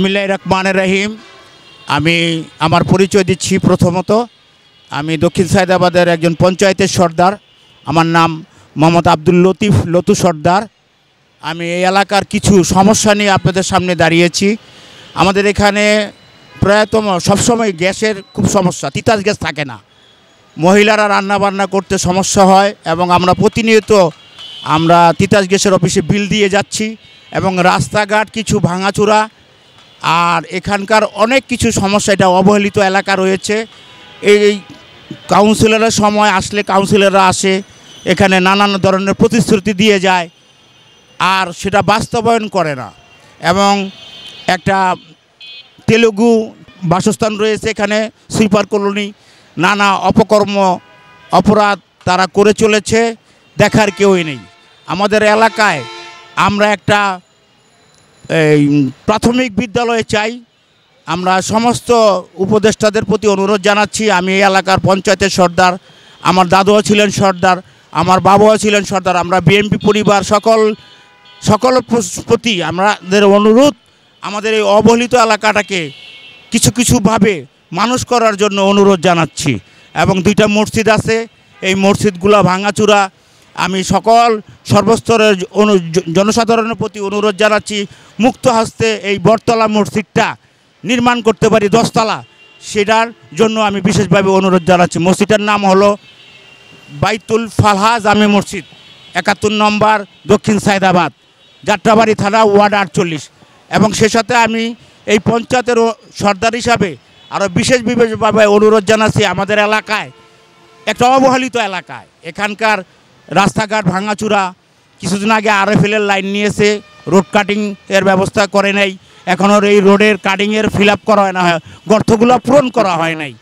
বিসমিল্লাহির রহমানির রহিম। আমি আমার পরিচয় দিচ্ছি। প্রথমত আমি দক্ষিণ সায়দাবাদের একজন পঞ্চায়েতের সর্দার। আমার নাম মোহাম্মদ আব্দুল লতিফ লতু সর্দার। আমি এই এলাকার কিছু সমস্যা নিয়ে আপনাদের সামনে দাঁড়িয়েছি। আমাদের এখানে প্রায়তম সবসময় গ্যাসের খুব সমস্যা, তিতাস গ্যাস থাকে না, মহিলারা রান্না বান্না করতে সমস্যা হয় এবং আমরা প্রতিনিয়ত তিতাস গ্যাসের অফিসে বিল দিয়ে যাচ্ছি এবং রাস্তাঘাট কিছু ভাঙাচোরা আর এখানকার অনেক কিছু সমস্যা, এটা অবহেলিত এলাকা রয়েছে। এই কাউন্সিলরের সময় আসলে কাউন্সিলররা আসে, এখানে নানান ধরনের প্রতিশ্রুতি দিয়ে যায় আর সেটা বাস্তবায়ন করে না। এবং একটা তেলুগু বাসস্থান রয়েছে এখানে, সুইপার কলোনি, নানা অপরাধ তারা করে চলেছে, দেখার কেউই নেই। আমাদের এলাকায় আমরা একটা প্রাথমিক বিদ্যালয়ে চাই। আমরা সমস্ত উপদেষ্টাদের প্রতি অনুরোধ জানাচ্ছি। আমি এই এলাকার পঞ্চায়েতের সর্দার, আমার দাদুও ছিলেন সর্দার, আমার বাবাও ছিলেন সর্দার। আমরা বিএনপি পরিবার সকল প্রতি আমাদের অনুরোধ, আমাদের এই অবহেলিত এলাকাটাকে কিছুভাবে মানুষ করার জন্য অনুরোধ জানাচ্ছি। এবং দুইটা মসজিদ আছে, এই মসজিদগুলো ভাঙাচোরা। আমি সর্বস্তরের জনসাধারণের প্রতি অনুরোধ জানাচ্ছি, মুক্ত হস্তে এই বটতলা মসজিদটা নির্মাণ করতে পারি, 10 তলা, সেটার জন্য আমি বিশেষভাবে অনুরোধ জানাচ্ছি। মসজিদের নাম হলো বাইতুল ফালাহ জামে মসজিদ, 71 নম্বর, দক্ষিণ সায়দাবাদ, যাত্রাবাড়ি থানা, ওয়ার্ড 48। এবং সে সাথে আমি এই পঞ্চায়েতের সর্দার হিসাবে আরও বিশেষভাবে অনুরোধ জানাচ্ছি, আমাদের এলাকায় একটা অবহেলিত এলাকায় এখানকার রাস্তাঘাট ভাঙাচোরা। কিছুদিন আগে আরএফএলের লাইন নিয়েছে, রোড কাটিং এর ব্যবস্থা করে নাই, এখনও এই রোডের কাটিংয়ের ফিল আপ করা হয় না, গর্তগুলো পূরণ করা হয় নাই।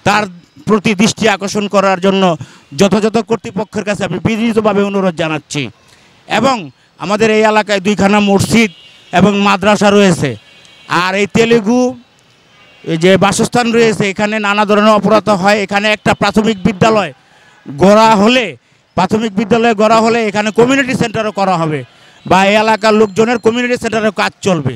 তার প্রতি দৃষ্টি আকর্ষণ করার জন্য যথাযথ কর্তৃপক্ষের কাছে আমি বিনীতভাবে অনুরোধ জানাচ্ছি। এবং আমাদের এই এলাকায় 2খানা মসজিদ এবং মাদ্রাসা রয়েছে। আর এই তেলুগু যে বাসস্থান রয়েছে, এখানে নানা ধরনের অপরাধ হয়। এখানে একটা প্রাথমিক বিদ্যালয় গড়া হলে এখানে কমিউনিটি সেন্টারও করা হবে বা এই এলাকার লোকজনের কমিউনিটি সেন্টারের কাজ চলবে।